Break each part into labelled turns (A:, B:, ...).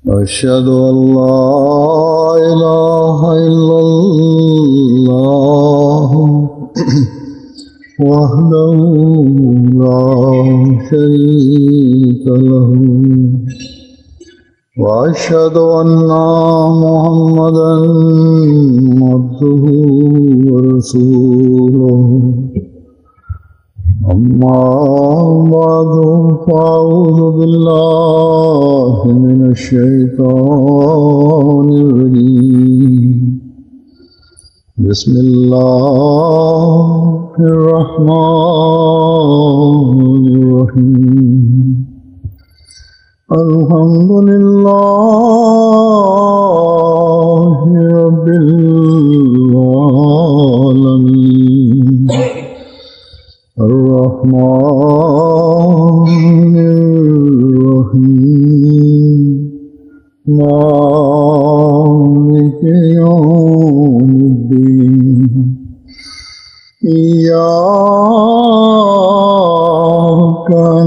A: أشهد أن لا إله إلا الله وحده لا شريك له وأشهد أن محمدا عبده ورسوله أما بعد فأعوذ بالله من الشيطان الرجيم بسم الله الرحمن الرحيم الحمد لله رب العالمين الرحمن الرحيم مالك يوم الدين إياك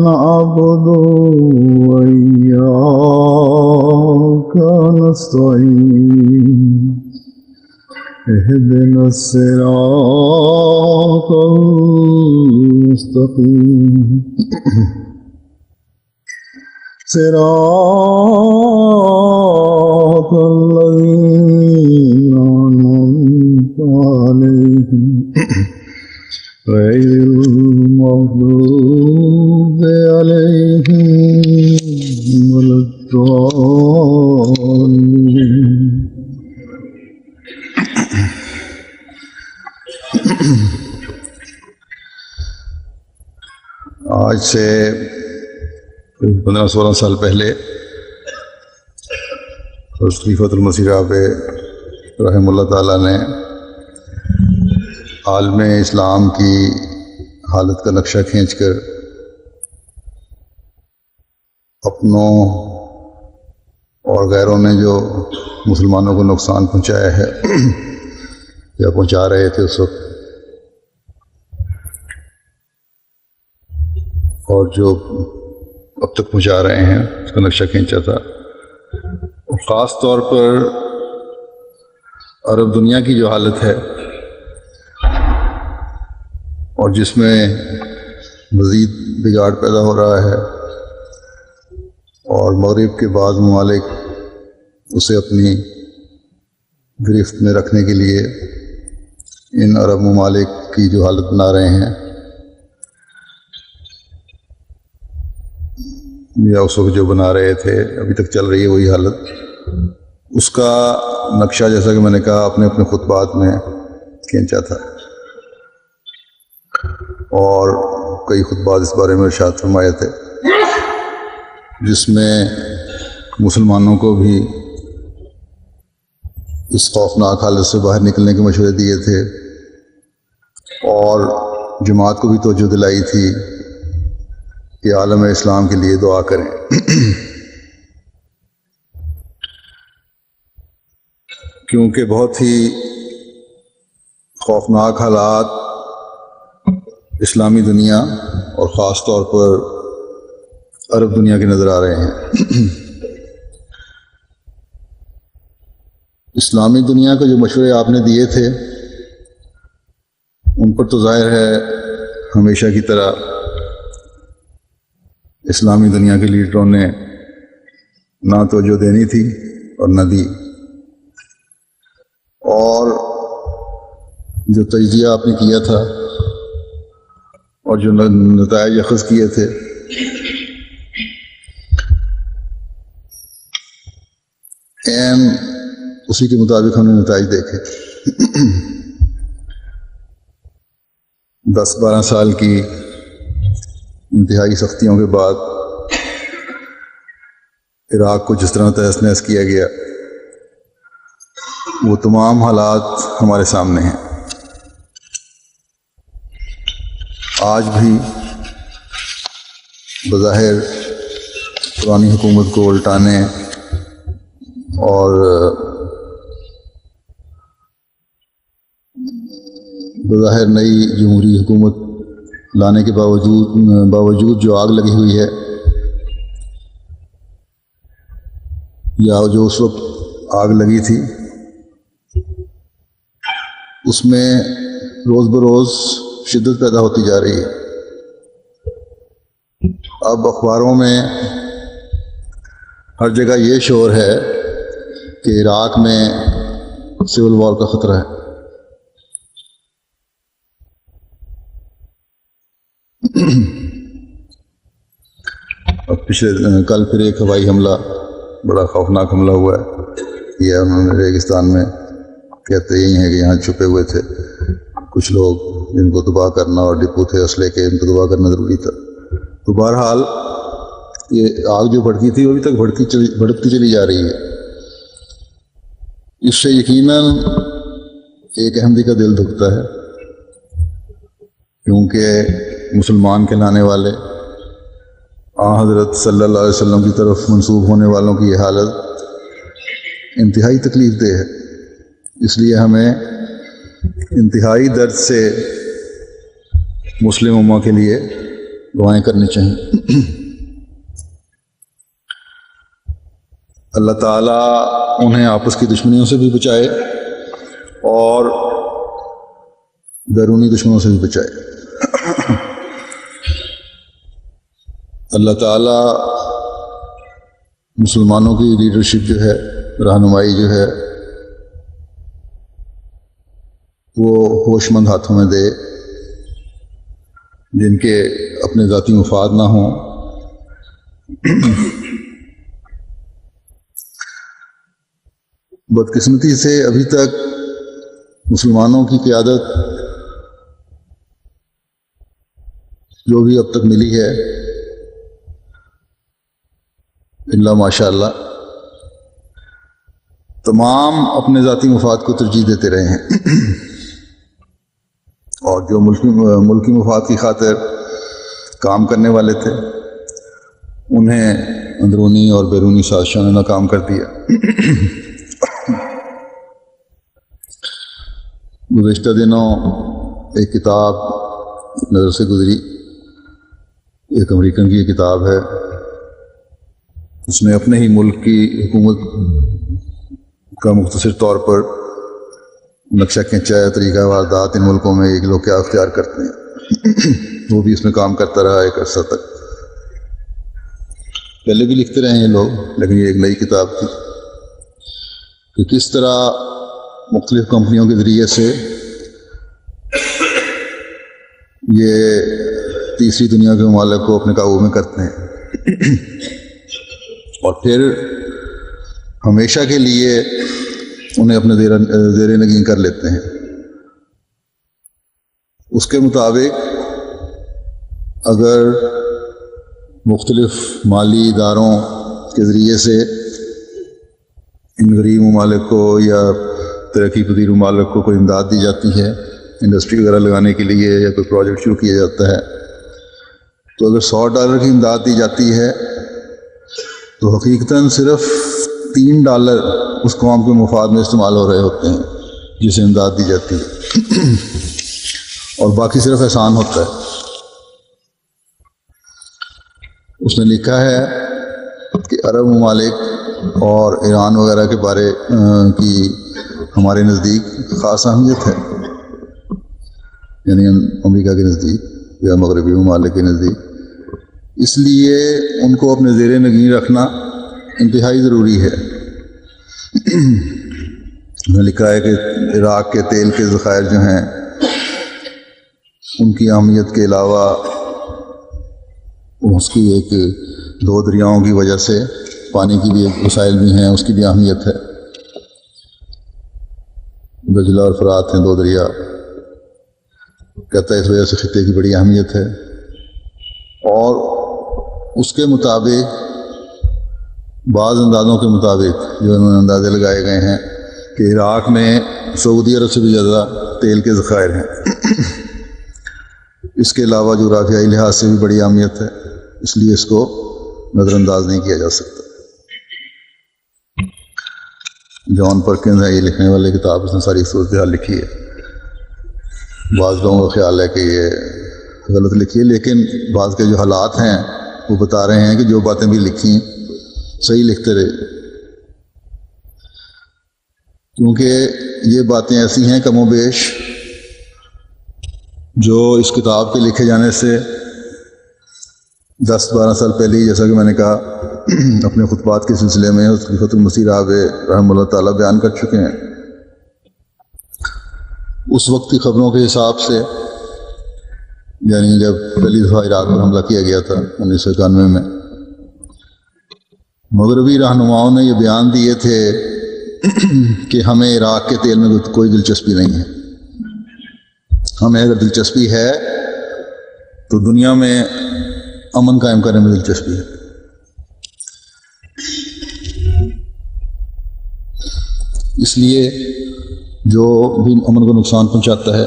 A: نعبد وإياك نستعين اهدنا الصراط المستقيم صراط الذين أنعمت عليهم غير المغضوب عليهم ولا الضالين. آج سے 15-16 سال پہلے خلیفۃ المسیح رحمہ اللہ تعالیٰ نے عالم اسلام کی حالت کا نقشہ کھینچ کر اپنوں اور غیروں نے جو مسلمانوں کو نقصان پہنچایا ہے یا پہنچا رہے تھے اس وقت، اور جو اب تک پہنچا رہے ہیں، اس کا نقشہ کھینچا تھا. اور خاص طور پر عرب دنیا کی جو حالت ہے اور جس میں مزید بگاڑ پیدا ہو رہا ہے، اور مغرب کے بعض ممالک اسے اپنی گرفت میں رکھنے کے لیے ان عرب ممالک کی جو حالت بنا رہے ہیں، یا اس وقت جو بنا رہے تھے، ابھی تک چل رہی ہے وہی حالت. اس کا نقشہ جیسا کہ میں نے کہا اپنے خطبات میں کھینچا تھا، اور کئی خطبات اس بارے میں ارشاد فرمائے تھے، جس میں مسلمانوں کو بھی اس خوفناک حالت سے باہر نکلنے کے مشورے دیے تھے، اور جماعت کو بھی توجہ دلائی تھی کہ عالم اسلام کے لیے دعا کریں. کیونکہ بہت ہی خوفناک حالات اسلامی دنیا اور خاص طور پر عرب دنیا کے نظر آ رہے ہیں. اسلامی دنیا کو جو مشورے آپ نے دیے تھے ان پر تو ظاہر ہے ہمیشہ کی طرح اسلامی دنیا کے لیڈروں نے نہ توجہ دینی تھی اور نہ دی، اور جو تجزیہ آپ نے کیا تھا اور جو نتائج اخذ کیے تھے عین اسی کے مطابق ہم نے نتائج دیکھے. 10-12 سال کی انتہائی سختیوں کے بعد عراق کو جس طرح تہس نہس کیا گیا، وہ تمام حالات ہمارے سامنے ہیں. آج بھی بظاہر پرانی حکومت کو الٹانے اور بظاہر نئی جمہوری حکومت لانے کے باوجود جو آگ لگی ہوئی ہے، یا جو اس وقت آگ لگی تھی اس میں روز بروز شدت پیدا ہوتی جا رہی ہے۔ اب اخباروں میں ہر جگہ یہ شور ہے کہ عراق میں سول وار کا خطرہ ہے۔ اب کل پھر ایک ہوائی حملہ، بڑا خوفناک حملہ ہوا ہے، یہ انہوں نے ریگستان میں کہتے ہی ہیں کہ یہاں چھپے ہوئے تھے کچھ لوگ جن کو تباہ کرنا، اور ڈپو تھے اسلحے کے، ان کو تباہ کرنا ضروری تھا۔ تو بہرحال یہ آگ جو بھڑکی تھی وہ ابھی تک بھڑکتی چلی جا رہی ہے۔ اس سے یقیناً ایک احمدی کا دل دکھتا ہے، کیونکہ مسلمان کہلانے والے حضرت صلی اللہ علیہ وسلم کی طرف منسوب ہونے والوں کی یہ حالت انتہائی تکلیف دہ ہے۔ اس لیے ہمیں انتہائی درد سے مسلم امہ کے لیے دعائیں کرنی چاہیے۔ اللہ تعالیٰ انہیں آپس کی دشمنیوں سے بھی بچائے اور بیرونی دشمنوں سے بھی بچائے۔ اللہ تعالیٰ مسلمانوں کی لیڈرشپ جو ہے، رہنمائی جو ہے، وہ ہوش مند ہاتھوں میں دے، جن کے اپنے ذاتی مفاد نہ ہوں۔ بدقسمتی سے ابھی تک مسلمانوں کی قیادت جو بھی اب تک ملی ہے، اللہ ماشاء اللہ، تمام اپنے ذاتی مفاد کو ترجیح دیتے رہے ہیں، اور جو ملکی مفاد کی خاطر کام کرنے والے تھے انہیں اندرونی اور بیرونی سازشوں نے ناکام کر دیا۔ گزشتہ دنوں ایک کتاب نظر سے گزری، ایک امریکن کی یہ کتاب ہے، اس نے اپنے ہی ملک کی حکومت کا مختصر طور پر نقشہ کھینچا ہے، طریقہ واردات ان ملکوں میں ایک لوگ کیا اختیار کرتے ہیں۔ وہ بھی اس میں کام کرتا رہا ایک عرصہ تک، پہلے بھی لکھتے رہے ہیں لوگ، لیکن یہ ایک نئی کتاب تھی کہ کس طرح مختلف کمپنیوں کے ذریعے سے یہ تیسری دنیا کے ممالک کو اپنے قابو میں کرتے ہیں، اور پھر ہمیشہ کے لیے انہیں اپنے زیر نگین کر لیتے ہیں۔ اس کے مطابق اگر مختلف مالی اداروں کے ذریعے سے ان غریب ممالک کو یا ترقی پذیر ممالک کو کوئی امداد دی جاتی ہے، انڈسٹری وغیرہ لگانے کے لیے، یا کوئی پروجیکٹ شروع کیا جاتا ہے، تو اگر $100 کی امداد دی جاتی ہے تو حقیقتاً صرف $3 اس قوم کے مفاد میں استعمال ہو رہے ہوتے ہیں جسے امداد دی جاتی ہے، اور باقی صرف احسان ہوتا ہے۔ اس نے لکھا ہے کہ عرب ممالک اور ایران وغیرہ کے بارے کی ہمارے نزدیک خاص اہمیت ہے، یعنی امریکہ کے نزدیک یا مغربی ممالک کے نزدیک، اس لیے ان کو اپنے زیر نگین رکھنا انتہائی ضروری ہے۔ انہوں نے لکھا ہے کہ عراق کے تیل کے ذخائر جو ہیں ان کی اہمیت کے علاوہ اس کی ایک 2 دریاؤں کی وجہ سے پانی کی بھی ایک وسائل بھی ہیں، اس کی بھی اہمیت ہے۔ دجلہ اور فرات ہیں 2 دریا، کہتا ہے اس وجہ سے خطے کی بڑی اہمیت ہے۔ اور اس کے مطابق بعض اندازوں کے مطابق جو انہوں نے اندازے لگائے گئے ہیں کہ عراق میں سعودی عرب سے بھی زیادہ تیل کے ذخائر ہیں۔ اس کے علاوہ جغرافیائی لحاظ سے بھی بڑی اہمیت ہے، اس لیے اس کو نظر انداز نہیں کیا جا سکتا۔ جان پرکنز ہے یہ لکھنے والے کتاب، اس نے ساری صورتحال لکھی ہے۔ بعض لوگوں کا خیال ہے کہ یہ غلط لکھی ہے، لیکن بعض کے جو حالات ہیں وہ بتا رہے ہیں کہ جو باتیں بھی لکھی صحیح لکھتے رہے، کیونکہ یہ باتیں ایسی ہیں کم و بیش جو اس کتاب کے لکھے جانے سے 10-12 سال پہلے ہی، جیسا کہ میں نے کہا اپنے خطبات کے سلسلے میں خلیفۃ المسیح راہب رحمہ اللہ تعالیٰ بیان کر چکے ہیں۔ اس وقت کی خبروں کے حساب سے، یعنی جب پہلی دفعہ عراق پر حملہ کیا گیا تھا 1991 میں، مغربی رہنماؤں نے یہ بیان دیے تھے کہ ہمیں عراق کے تیل میں کوئی دلچسپی نہیں ہے، ہمیں اگر دلچسپی ہے تو دنیا میں امن قائم کرنے میں دلچسپی ہے۔ اس لیے جو بھی امن کو نقصان پہنچاتا ہے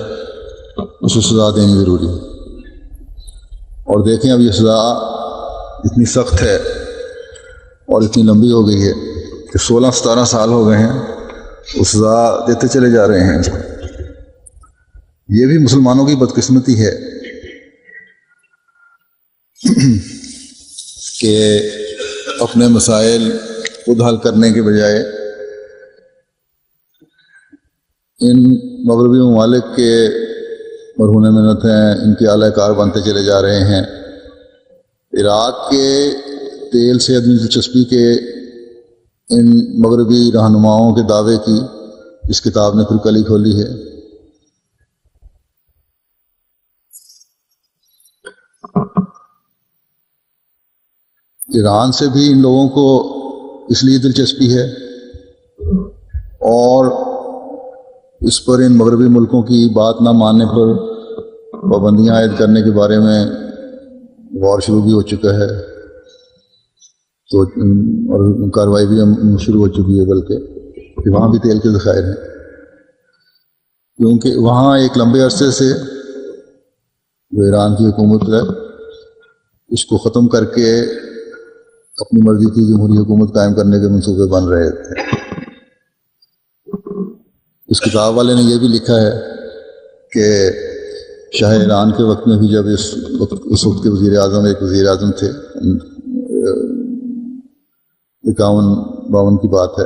A: اسے سزا دینی ضروری ہے۔ اور دیکھیں اب یہ سزا اتنی سخت ہے اور اتنی لمبی ہو گئی ہے کہ 16-17 سال ہو گئے ہیں وہ سزا دیتے چلے جا رہے ہیں۔ یہ بھی مسلمانوں کی بدقسمتی ہے کہ اپنے مسائل خود حل کرنے کے بجائے ان مغربی ممالک کے مرہون منت ہیں، ان کے اعلی کار بنتے چلے جا رہے ہیں۔ عراق کے تیل سے عدم دلچسپی کے ان مغربی رہنماؤں کے دعوے کی اس کتاب نے پھر کلی کھولی ہے۔ ایران سے بھی ان لوگوں کو اس لیے دلچسپی ہے اور اس پر ان مغربی ملکوں کی بات نہ ماننے پر پابندیاں عائد کرنے کے بارے میں غور شروع بھی ہو چکا ہے، تو اور کارروائی بھی شروع ہو چکی ہے، بلکہ کہ وہاں بھی تیل کے ذخائر ہیں، کیونکہ وہاں ایک لمبے عرصے سے جو ایران کی حکومت ہے اس کو ختم کر کے اپنی مرضی کی جمہوری حکومت قائم کرنے کے منصوبے بن رہے تھے۔ اس کتاب والے نے یہ بھی لکھا ہے کہ شاہ ایران کے وقت میں بھی جب اس وقت کے وزیر اعظم ایک وزیر اعظم تھے، 51-52 کی بات ہے،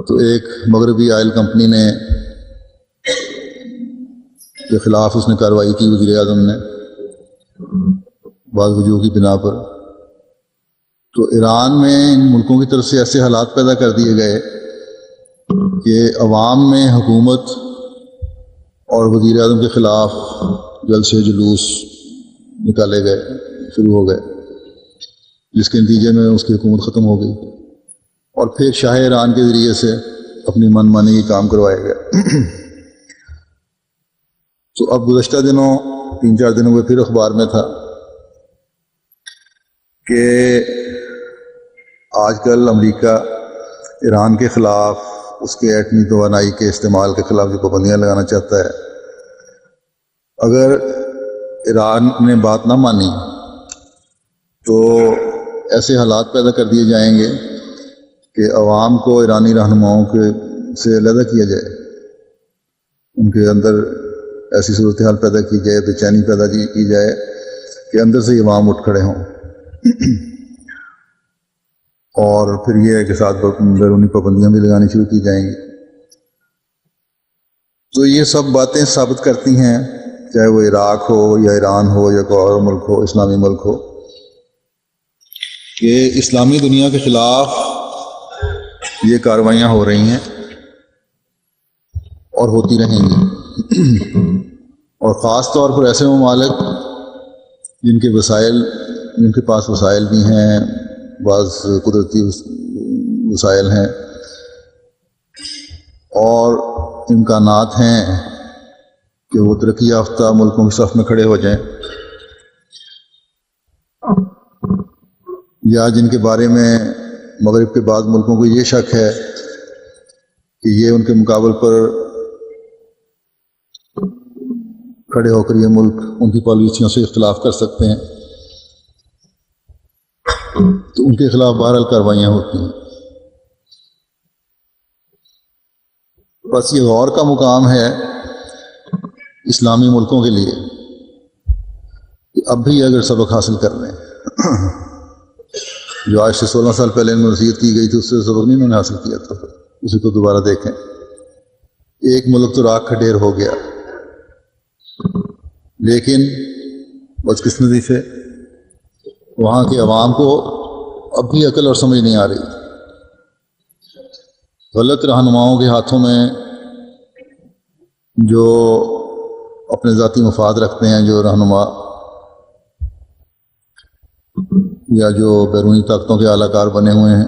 A: تو ایک مغربی آئل کمپنی نے کے خلاف اس نے کارروائی کی، وزیر اعظم نے بعض وجوہ کی بنا پر۔ تو ایران میں ان ملکوں کی طرف سے ایسے حالات پیدا کر دیے گئے کہ عوام میں حکومت اور وزیر اعظم کے خلاف جلسے جلوس نکالے گئے، شروع ہو گئے، جس کے نتیجے میں اس کی حکومت ختم ہو گئی اور پھر شاہ ایران کے ذریعے سے اپنی من مانی کی کام کروائے گئے۔ تو اب گزشتہ دنوں 3-4 دنوں میں پھر اخبار میں تھا کہ آج کل امریکہ ایران کے خلاف اس کے ایٹمی توانائی کے استعمال کے خلاف جو پابندیاں لگانا چاہتا ہے، اگر ایران نے بات نہ مانی تو ایسے حالات پیدا کر دیے جائیں گے کہ عوام کو ایرانی رہنماؤں کے سے علیحدہ کیا جائے، ان کے اندر ایسی صورتحال پیدا کی جائے، بے چینی پیدا کی جائے کہ اندر سے عوام اٹھ کھڑے ہوں، اور پھر یہ ہے کہ ساتھ بیرونی پابندیاں بھی لگانی شروع کی جائیں گی۔ تو یہ سب باتیں ثابت کرتی ہیں، چاہے وہ عراق ہو یا ایران ہو یا کوئی اور ملک ہو، اسلامی ملک ہو، کہ اسلامی دنیا کے خلاف یہ کاروائیاں ہو رہی ہیں اور ہوتی رہیں گی، اور خاص طور پر ایسے ممالک جن کے پاس وسائل بھی ہیں، بعض قدرتی وسائل ہیں اور امکانات ہیں کہ وہ ترقی یافتہ ملکوں کی صف میں کھڑے ہو جائیں، یا جن کے بارے میں مغرب کے بعض ملکوں کو یہ شک ہے کہ یہ ان کے مقابل پر کھڑے ہو کر یہ ملک ان کی پالیسیوں سے اختلاف کر سکتے ہیں، تو ان کے خلاف بہرحال کاروائیاں ہوتی ہیں۔ بس یہ غور کا مقام ہے اسلامی ملکوں کے لیے کہ اب بھی اگر سبق حاصل کر لیں، جو آج سے 16 سال پہلے ان کو نصیحت کی گئی تھی اس سے سبق نہیں انہوں نے حاصل کیا تھا، اسی کو دوبارہ دیکھیں. ایک ملک تو راکھ کا ڈھیر ہو گیا، لیکن بدقسمتی سے وہاں کے عوام کو اب بھی عقل اور سمجھ نہیں آ رہی. غلط رہنماؤں کے ہاتھوں میں جو اپنے ذاتی مفاد رکھتے ہیں، جو رہنما یا جو بیرونی طاقتوں کے اعلی کار بنے ہوئے ہیں،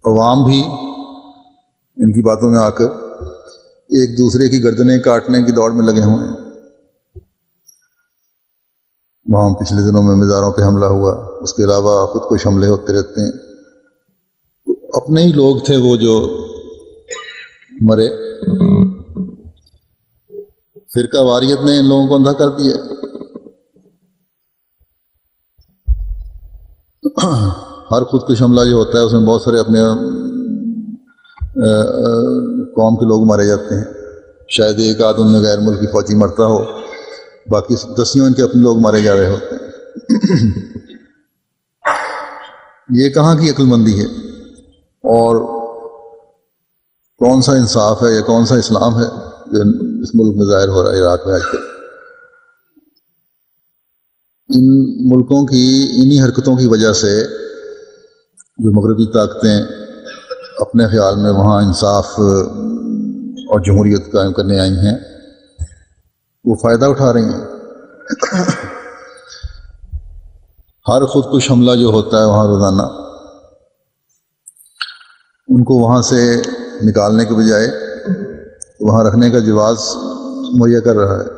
A: عوام بھی ان کی باتوں میں آ کر ایک دوسرے کی گردنیں کاٹنے کی دوڑ میں لگے ہوئے ہیں. وہاں پچھلے دنوں میں مزاروں پہ حملہ ہوا، اس کے علاوہ خود کش حملے ہوتے رہتے ہیں. اپنے ہی لوگ تھے وہ جو مرے. فرقہ واریت نے ان لوگوں کو اندھا کر دیا. ہر خودکش حملہ جو ہوتا ہے اس میں بہت سارے اپنے قوم کے لوگ مارے جاتے ہیں. شاید ایک آدھ ان میں غیر ملکی فوجی مرتا ہو، باقی دسیوں ان کے اپنے لوگ مارے جا رہے ہوتے ہیں. یہ کہاں کی عقل مندی ہے، اور کون سا انصاف ہے یا کون سا اسلام ہے جو اس ملک میں ظاہر ہو رہا ہے عراق میں آج کل. ان ملکوں کی انہی حرکتوں کی وجہ سے جو مغربی طاقتیں اپنے خیال میں وہاں انصاف اور جمہوریت قائم کرنے آئی ہیں، وہ فائدہ اٹھا رہی ہیں. ہر خودکش حملہ جو ہوتا ہے وہاں روزانہ، ان کو وہاں سے نکالنے کے بجائے وہاں رکھنے کا جواز مہیا کر رہا ہے.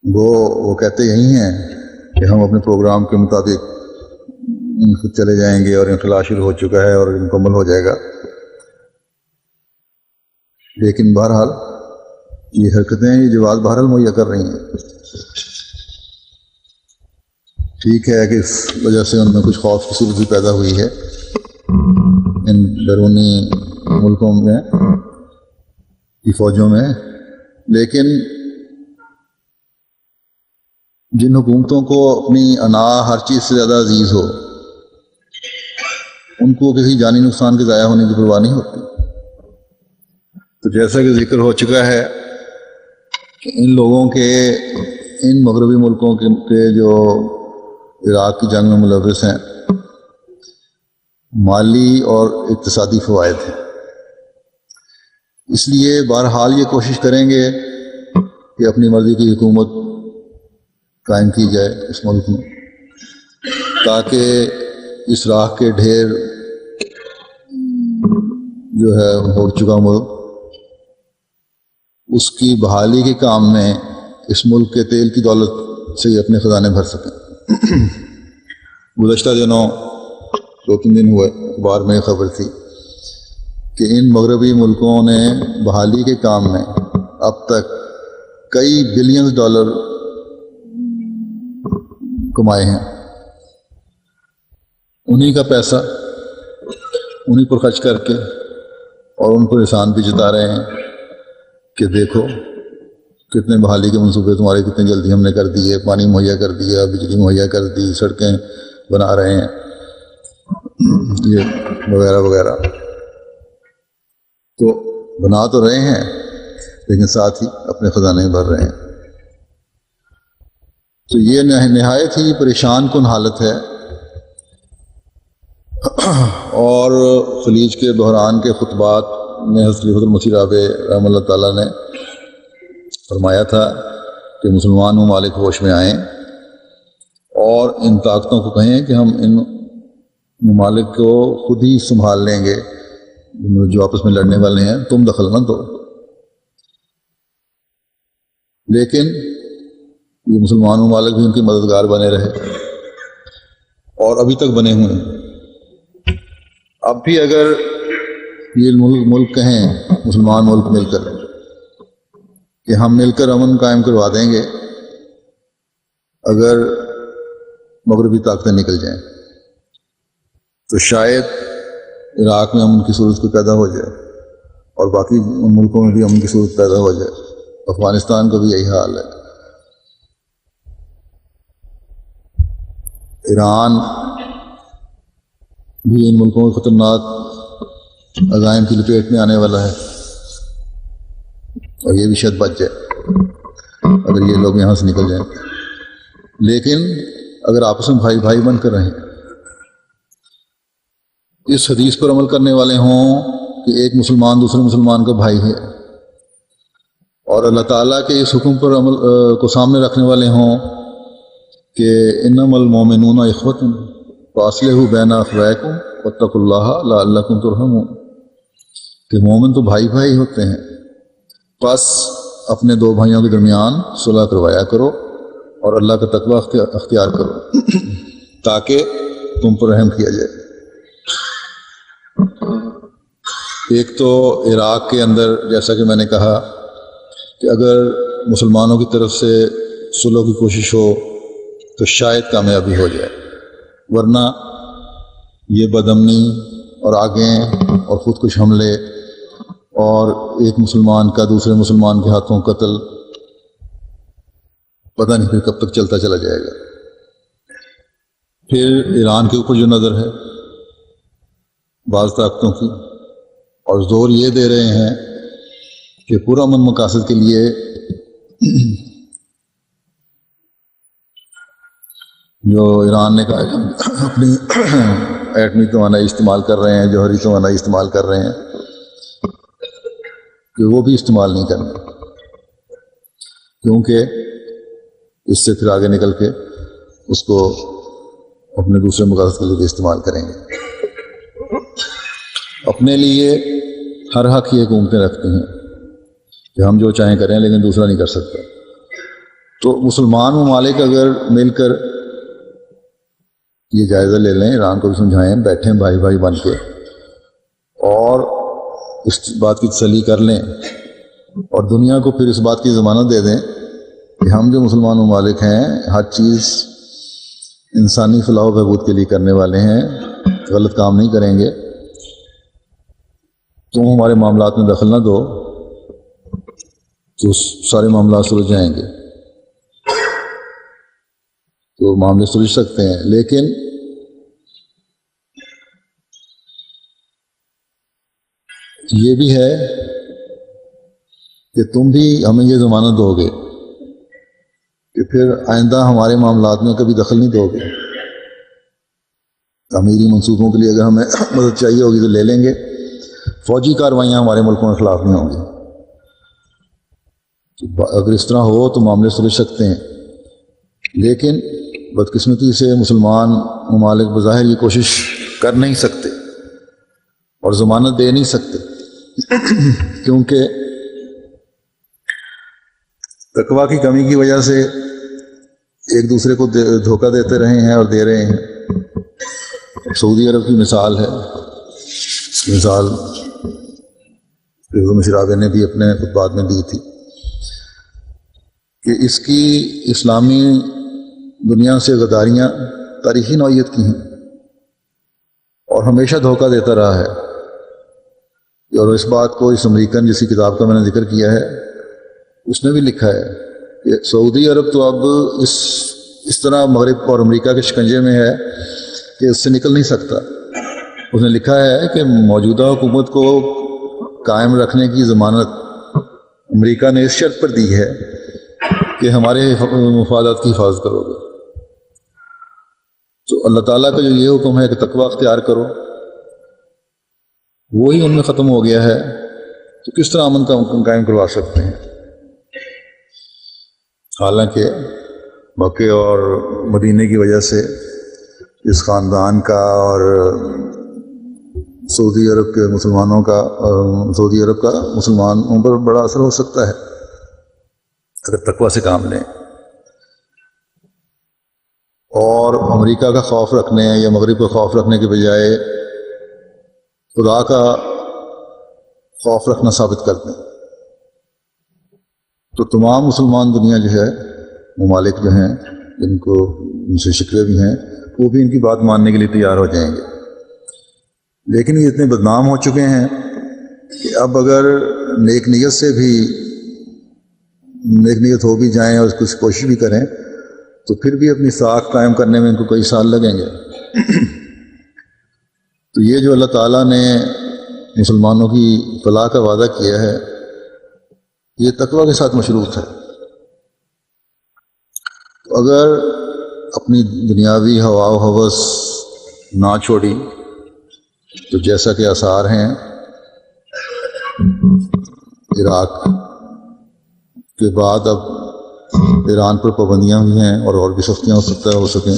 A: وہ کہتے یہی ہیں کہ ہم اپنے پروگرام کے مطابق خود چلے جائیں گے اور انخلا شروع ہو چکا ہے اور مکمل ہو جائے گا. لیکن بہرحال یہ حرکتیں یہ جواز بہرحال مہیا کر رہی ہیں. ٹھیک ہے کہ اس وجہ سے ان میں کچھ خوف کی صورت بھی پیدا ہوئی ہے ان بیرونی ملکوں میں کی فوجوں میں، لیکن جن حکومتوں کو اپنی انا ہر چیز سے زیادہ عزیز ہو، ان کو کسی جانی نقصان کے ضائع ہونے کی پرواہ نہیں ہوتی. تو جیسا کہ ذکر ہو چکا ہے کہ ان لوگوں کے، ان مغربی ملکوں کے جو عراق کی جنگ میں ملوث ہیں، مالی اور اقتصادی فوائد ہیں. اس لیے بہرحال یہ کوشش کریں گے کہ اپنی مرضی کی حکومت قائم کی جائے اس ملک میں، تاکہ اس راہ کے ڈھیر جو ہے ہو چکا ملک، اس کی بحالی کے کام میں اس ملک کے تیل کی دولت سے اپنے خزانے بھر سکیں. گزشتہ دنوں 2-3 دن ہوئے اخبار میں خبر تھی کہ ان مغربی ملکوں نے بحالی کے کام میں اب تک کئی بلین ڈالر کمائے ہیں. انہی کا پیسہ انہی پر خرچ کر کے اور ان پر احسان بھی جتا رہے ہیں کہ دیکھو کتنے بحالی کے منصوبے تمہارے کتنے جلدی ہم نے کر دیے، پانی مہیا کر دیا، بجلی مہیا کر دی، سڑکیں بنا رہے ہیں، یہ وغیرہ وغیرہ. تو بنا تو رہے ہیں لیکن ساتھ ہی اپنے خزانے بھر رہے ہیں. تو یہ نہایت ہی پریشان کن حالت ہے. اور خلیج کے بحران کے خطبات میں حضرت خلیفۃ المسیح رابع رحمہ اللہ تعالیٰ نے فرمایا تھا کہ مسلمان ممالک ہوش میں آئیں اور ان طاقتوں کو کہیں کہ ہم ان ممالک کو خود ہی سنبھال لیں گے جو آپس میں لڑنے والے ہیں، تم دخل نہ دو. لیکن یہ مسلمان ممالک بھی ان کے مددگار بنے رہے اور ابھی تک بنے ہوئے ہیں. اب بھی اگر یہ ملک کہیں مسلمان ملک مل کر کہ ہم مل کر امن قائم کروا دیں گے اگر مغربی طاقتیں نکل جائیں، تو شاید عراق میں امن کی صورت کو پیدا ہو جائے اور باقی ملکوں میں بھی امن کی صورت پیدا ہو جائے. افغانستان کا بھی یہی حال ہے. ایران بھی ان ملکوں کے خطرناک عزائم کی لپیٹ میں آنے والا ہے، اور یہ بھی شاید بچ جائے اگر یہ لوگ یہاں سے نکل جائیں۔ لیکن اگر آپس میں بھائی بھائی بن کر رہیں، اس حدیث پر عمل کرنے والے ہوں کہ ایک مسلمان دوسرے مسلمان کا بھائی ہے، اور اللہ تعالیٰ کے اس حکم پر عمل کو سامنے رکھنے والے ہوں کہ انما المؤمنون اخوۃ فاصلحوا بین اخویکم واتقوا اللہ لعلکم ترحمون، کہ مومن تو بھائی بھائی ہوتے ہیں، پس اپنے دو بھائیوں کے درمیان صلح کروایا کرو اور اللہ کا تقوی اختیار کرو تاکہ تم پر رحم کیا جائے۔ ایک تو عراق کے اندر جیسا کہ میں نے کہا کہ اگر مسلمانوں کی طرف سے صلح کی کوشش ہو تو شاید کامیابی ہو جائے، ورنہ یہ بدامنی اور آگیں اور خودکش حملے اور ایک مسلمان کا دوسرے مسلمان کے ہاتھوں قتل، پتہ نہیں پھر کب تک چلتا چلا جائے گا۔ پھر ایران کے اوپر جو نظر ہے بعض طاقتوں کی، اور زور یہ دے رہے ہیں کہ پرامن مقاصد کے لیے جو ایران نے کہا اپنی ایٹمی توانائی استعمال کر رہے ہیں، جوہری توانائی استعمال کر رہے ہیں، کہ وہ بھی استعمال نہیں کرنا، کیونکہ اس سے پھر آگے نکل کے اس کو اپنے دوسرے مقاصد کے لیے استعمال کریں گے۔ اپنے لیے ہر حق یہ حکومتیں رکھتی ہیں کہ ہم جو چاہیں کریں لیکن دوسرا نہیں کر سکتا۔ تو مسلمان ممالک اگر مل کر یہ جائزہ لے لیں، ایران کو بھی سمجھائیں، بیٹھیں بھائی بھائی بن کے اور اس بات کی تسلی کر لیں، اور دنیا کو پھر اس بات کی ضمانت دے دیں کہ ہم جو مسلمان ممالک ہیں ہر چیز انسانی فلاح و بہبود کے لیے کرنے والے ہیں، غلط کام نہیں کریں گے، تم ہمارے معاملات میں دخل نہ دو تو سارے معاملات سلجھ جائیں گے۔ تو معاملے سلجھ سکتے ہیں، لیکن یہ بھی ہے کہ تم بھی ہمیں یہ ضمانت دو گے کہ پھر آئندہ ہمارے معاملات میں کبھی دخل نہیں دو گے۔ تعمیری منصوبوں کے لیے اگر ہمیں مدد چاہیے ہوگی تو لے لیں گے، فوجی کاروائیاں ہمارے ملکوں کے خلاف نہیں ہوں گی۔ اگر اس طرح ہو تو معاملے سلجھ سکتے ہیں، لیکن بدقسمتی سے مسلمان ممالک بظاہر یہ کوشش کر نہیں سکتے اور ضمانت دے نہیں سکتے، کیونکہ تقویٰ کی کمی کی وجہ سے ایک دوسرے کو دھوکہ دیتے رہے ہیں اور دے رہے ہیں۔ سعودی عرب کی مثال ہے، مثال مشرابے نے بھی اپنے خطبات میں دی تھی کہ اس کی اسلامی دنیا سے غداریاں تاریخی نوعیت کی ہیں اور ہمیشہ دھوکہ دیتا رہا ہے۔ اور اس بات کو اس امریکن جس کی کتاب کا میں نے ذکر کیا ہے اس نے بھی لکھا ہے کہ سعودی عرب تو اب اس طرح مغرب اور امریکہ کے شکنجے میں ہے کہ اس سے نکل نہیں سکتا۔ اس نے لکھا ہے کہ موجودہ حکومت کو قائم رکھنے کی ضمانت امریکہ نے اس شرط پر دی ہے کہ ہمارے مفادات کی حفاظت کرو گے۔ تو اللہ تعالیٰ کا جو یہ حکم ہے کہ تقویٰ اختیار کرو، وہی ان میں ختم ہو گیا ہے، تو کس طرح امن کا قائم کروا سکتے ہیں؟ حالانکہ مکے اور مدینے کی وجہ سے اس خاندان کا اور سعودی عرب کے مسلمانوں کا سعودی عرب کا مسلمانوں پر بڑا اثر ہو سکتا ہے اگر تقویٰ سے کام لیں، اور امریکہ کا خوف رکھنے یا مغرب کا خوف رکھنے کے بجائے خدا کا خوف رکھنا ثابت کر دیں، تو تمام مسلمان دنیا جو ہے، ممالک جو ہیں جن کو ان سے شکوے بھی ہیں، وہ بھی ان کی بات ماننے کے لیے تیار ہو جائیں گے۔ لیکن یہ اتنے بدنام ہو چکے ہیں کہ اب اگر نیک نیت سے بھی نیک نیت ہو بھی جائیں اور کچھ کوشش بھی کریں تو پھر بھی اپنی ساکھ قائم کرنے میں ان کو کئی سال لگیں گے۔ تو یہ جو اللہ تعالیٰ نے مسلمانوں کی فلاح کا وعدہ کیا ہے یہ تقوی کے ساتھ مشروط ہے۔ تو اگر اپنی دنیاوی ہوا و ہوس نہ چھوڑی تو جیسا کہ آثار ہیں عراق کے بعد اب ایران پر پابندیاں ہوئی ہیں اور بھی سختیاں ہو سکیں،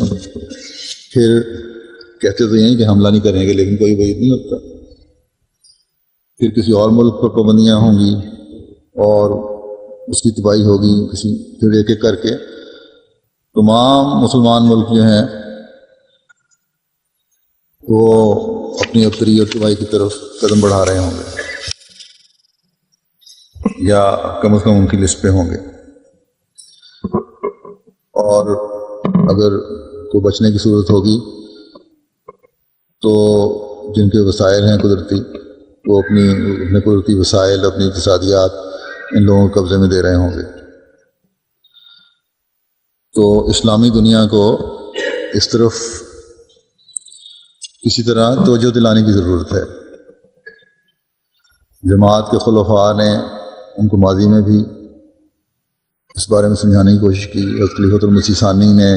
A: پھر کہتے تو یہیں کہ حملہ نہیں کریں گے لیکن کوئی وعید نہیں ہوتا، پھر کسی اور ملک پر پابندیاں ہوں گی اور اس کی تباہی ہوگی، پھر ایک ایک کر کے تمام مسلمان ملک جو ہیں وہ اپنی ابتری اور تباہی کی طرف قدم بڑھا رہے ہوں گے یا کم از کم ان کی لسٹ پہ ہوں گے۔ اور اگر کوئی بچنے کی صورت ہوگی تو جن کے وسائل ہیں قدرتی وہ اپنے قدرتی وسائل، اپنی اقتصادیات ان لوگوں کے قبضے میں دے رہے ہوں گے۔ تو اسلامی دنیا کو اس طرف کسی طرح توجہ دلانے کی ضرورت ہے۔ جماعت کے خلفاء نے ان کو ماضی میں بھی اس بارے میں سمجھانے کی کوشش کی، حضرت خلیفۃ المسیح ثانی نے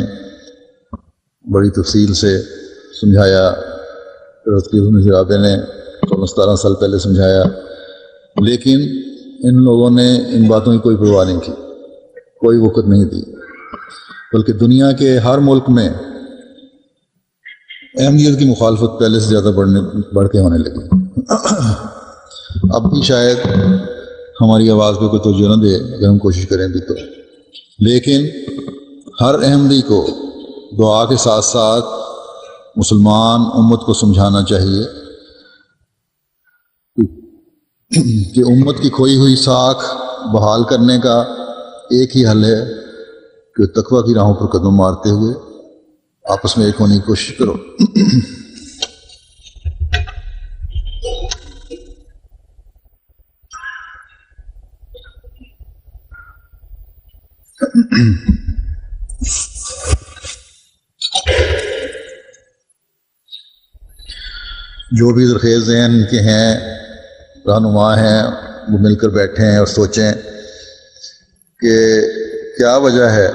A: بڑی تفصیل سے سمجھایا، حضرت خلیفۃ المسیح رابع نے 17 سال پہلے سمجھایا، لیکن ان لوگوں نے ان باتوں کی کوئی پرواہ نہیں کی، کوئی وقت نہیں دی، بلکہ دنیا کے ہر ملک میں احمدیت کی مخالفت پہلے سے زیادہ بڑھ کے ہونے لگی۔ اب بھی شاید ہماری آواز پہ کوئی توجہ نہ دے اگر ہم کوشش کریں بھی تو، لیکن ہر احمدی کو دعا کے ساتھ ساتھ مسلمان امت کو سمجھانا چاہیے کہ امت کی کھوئی ہوئی ساکھ بحال کرنے کا ایک ہی حل ہے کہ تقوی کی راہوں پر قدم مارتے ہوئے آپس میں ایک ہونے کی کوشش کرو۔ جو بھی زرخیز ذہن کے ہیں، رہنما ہیں، وہ مل کر بیٹھیں اور سوچیں کہ کیا وجہ ہے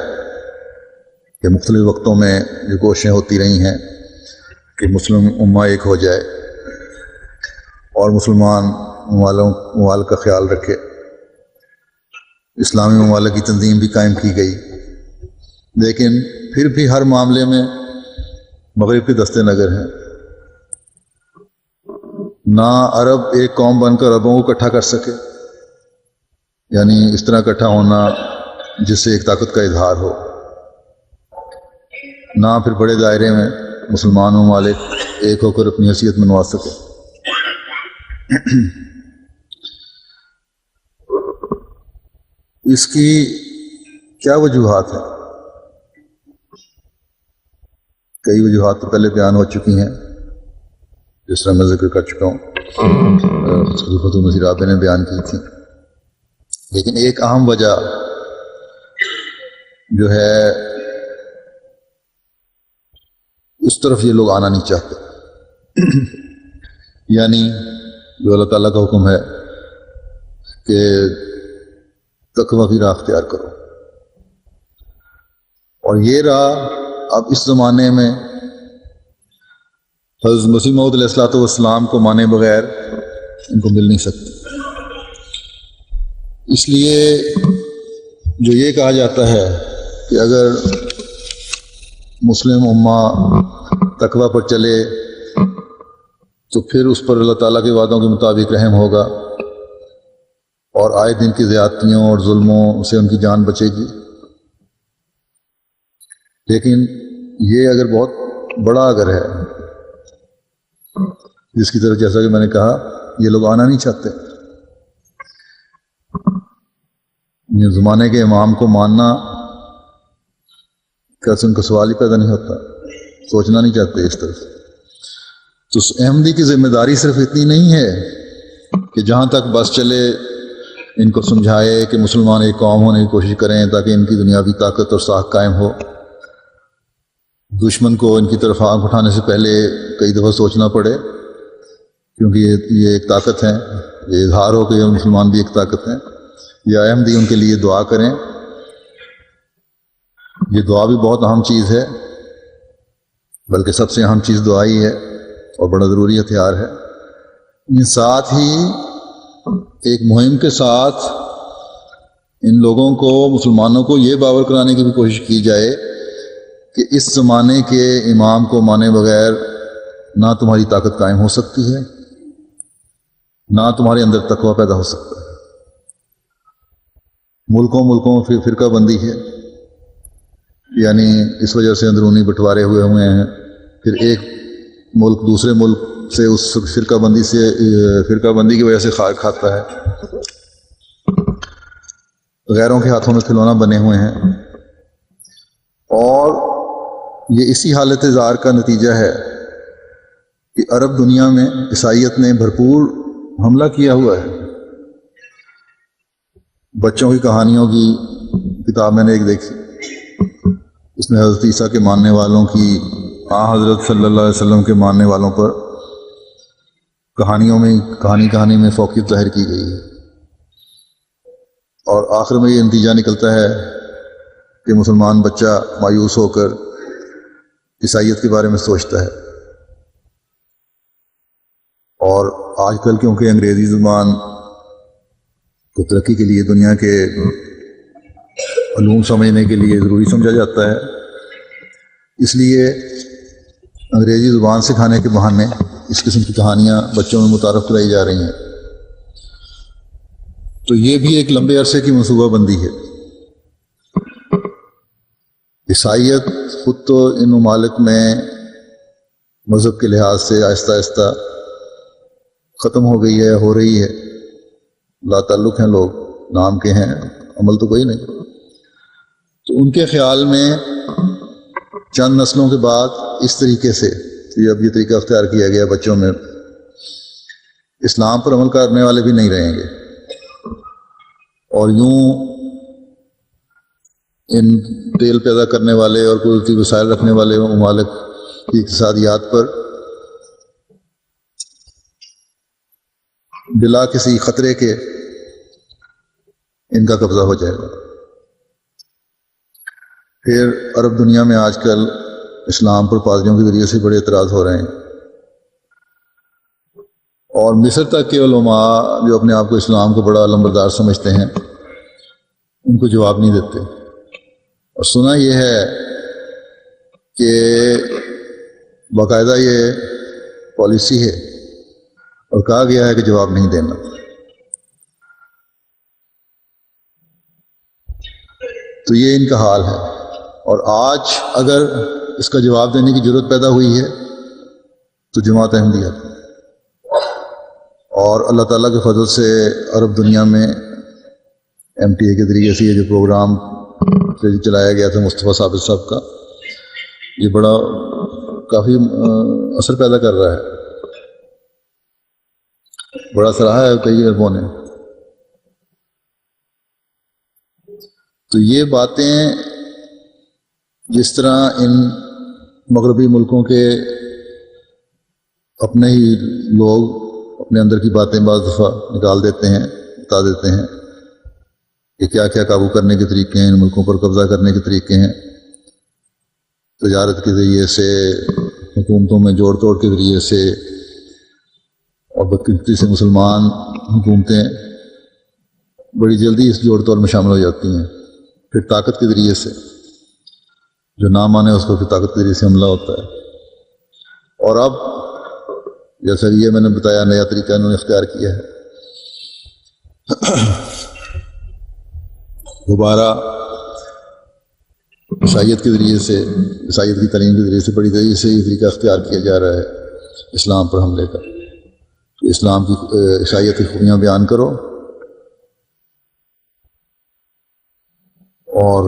A: کہ مختلف وقتوں میں جو کوششیں ہوتی رہی ہیں کہ مسلم امہ ایک ہو جائے اور مسلمان ممالک کا خیال رکھے، اسلامی ممالک کی تنظیم بھی قائم کی گئی، لیکن پھر بھی ہر معاملے میں مغرب کے دستے نگر ہیں۔ نہ عرب ایک قوم بن کر عربوں کو اکٹھا کر سکے، یعنی اس طرح اکٹھا ہونا جس سے ایک طاقت کا اظہار ہو، نہ پھر بڑے دائرے میں مسلمان ممالک ایک ہو کر اپنی حیثیت منوا سکے۔ اس کی کیا وجوہات ہیں؟ کئی وجوہات تو پہلے بیان ہو چکی ہیں، جس طرح میں ذکر کر چکا ہوں، خلیفۃ المسیح رابع نے بیان کی تھی، لیکن ایک اہم وجہ جو ہے اس طرف یہ لوگ آنا نہیں چاہتے، یعنی جو اللہ تعالیٰ کا حکم ہے کہ تقوی کی راہ اختیار کرو، اور یہ راہ اب اس زمانے میں حضرت مسیح موعود علیہ الصلوۃ والسلام کو مانے بغیر ان کو مل نہیں سکتی۔ اس لیے جو یہ کہا جاتا ہے کہ اگر مسلم امہ تقوی پر چلے تو پھر اس پر اللہ تعالیٰ کے وعدوں کے مطابق رحم ہوگا اور آئے دن کی زیادتیوں اور ظلموں سے ان کی جان بچے گی، لیکن یہ اگر بہت بڑا اگر ہے جس کی طرف جیسا کہ میں نے کہا یہ لوگ آنا نہیں چاہتے، یہ زمانے کے امام کو ماننا کیا ان کا سوال ہی پیدا نہیں ہوتا، سوچنا نہیں چاہتے اس طرف۔ تو احمدی کی ذمہ داری صرف اتنی نہیں ہے کہ جہاں تک بس چلے ان کو سمجھائے کہ مسلمان ایک قوم ہونے کی کوشش کریں تاکہ ان کی دنیاوی طاقت اور ساکھ قائم ہو، دشمن کو ان کی طرف آنکھ اٹھانے سے پہلے کئی دفعہ سوچنا پڑے کیونکہ یہ ایک طاقت ہے، یہ اظہار ہو کہ یہ مسلمان بھی ایک طاقت ہیں. یہ احمدی ان کے لیے دعا کریں. یہ دعا بھی بہت اہم چیز ہے، بلکہ سب سے اہم چیز دعا ہی ہے اور بڑا ضروری ہتھیار ہے. ساتھ ہی ایک مہم کے ساتھ ان لوگوں کو، مسلمانوں کو یہ باور کرانے کی بھی کوشش کی جائے کہ اس زمانے کے امام کو مانے بغیر نہ تمہاری طاقت قائم ہو سکتی ہے، نہ تمہارے اندر تقویٰ پیدا ہو سکتا ہے. ملکوں میں فرقہ بندی ہے، یعنی اس وجہ سے اندرونی بٹوارے ہوئے ہیں. پھر ایک ملک دوسرے ملک سے اس فرقہ بندی کی وجہ سے خار کھاتا ہے. غیروں کے ہاتھوں میں کھلونا بنے ہوئے ہیں، اور یہ اسی حالت زار کا نتیجہ ہے کہ عرب دنیا میں عیسائیت نے بھرپور حملہ کیا ہوا ہے. بچوں کی کہانیوں کی کتاب میں نے ایک دیکھی، اس میں حضرت عیسیٰ کے ماننے والوں کی حضرت صلی اللہ علیہ وسلم کے ماننے والوں پر کہانی میں فوقیت ظاہر کی گئی ہے. اور آخر میں یہ نتیجہ نکلتا ہے کہ مسلمان بچہ مایوس ہو کر عیسائیت کے بارے میں سوچتا ہے. اور آج کل کیونکہ انگریزی زبان کو ترقی کے لیے، دنیا کے علوم سمجھنے کے لیے ضروری سمجھا جاتا ہے، اس لیے انگریزی زبان سکھانے کے بہانے اس قسم کی کہانیاں بچوں میں متعارف کرائی جا رہی ہیں. تو یہ بھی ایک لمبے عرصے کی منصوبہ بندی ہے. عیسائیت خود تو ان ممالک میں مذہب کے لحاظ سے آہستہ آہستہ ختم ہو گئی ہے، ہو رہی ہے. لا تعلق ہیں لوگ، نام کے ہیں، عمل تو کوئی نہیں. تو ان کے خیال میں چند نسلوں کے بعد اس طریقے سے اب یہ طریقہ اختیار کیا گیا، بچوں میں اسلام پر عمل کرنے والے بھی نہیں رہیں گے، اور یوں ان تیل پیدا کرنے والے اور قدرتی وسائل رکھنے والے ممالک کی اقتصادیات پر بلا کسی خطرے کے ان کا قبضہ ہو جائے گا. پھر عرب دنیا میں آج کل اسلام پر پادریوں کے ذریعے سے بڑے اعتراض ہو رہے ہیں، اور مصر تک کے علماء جو اپنے آپ کو اسلام کو بڑا علمبردار سمجھتے ہیں ان کو جواب نہیں دیتے. اور سنا یہ ہے کہ باقاعدہ یہ پالیسی ہے اور کہا گیا ہے کہ جواب نہیں دینا. تو یہ ان کا حال ہے. اور آج اگر اس کا جواب دینے کی ضرورت پیدا ہوئی ہے تو جماعت احمدیہ، اور اللہ تعالیٰ کے فضل سے عرب دنیا میں MTA کے ذریعے سے یہ جو پروگرام چلایا گیا تھا مصطفیٰ ثابت صاحب کا، یہ بڑا کافی اثر پیدا کر رہا ہے، بڑا سراہا ہے کئی اربوں نے. تو یہ باتیں جس طرح ان مغربی ملکوں کے اپنے ہی لوگ اپنے اندر کی باتیں بعض دفعہ نکال دیتے ہیں، بتا دیتے ہیں کہ کیا کیا قابو کرنے کے طریقے ہیں، ان ملکوں پر قبضہ کرنے کے طریقے ہیں، تجارت کے ذریعے سے، حکومتوں میں جوڑ توڑ کے ذریعے سے، اور بدقسمتی سے مسلمان حکومتیں بڑی جلدی اس جوڑ توڑ میں شامل ہو جاتی ہیں. پھر طاقت کے ذریعے سے، جو نہ مانے اس کو پھر طاقت کے ذریعے سے حملہ ہوتا ہے. اور اب جیسا یہ میں نے بتایا نیا طریقہ انہوں نے اختیار کیا ہے، دوبارہ عیسائیت کے ذریعے سے، عیسائیت کی تعلیم کے ذریعے سے بڑی تیزی سے یہ طریقہ اختیار کیا جا رہا ہے اسلام پر حملے کا. تو اسلام کی، عیسائیت کی خوبیاں بیان کرو، اور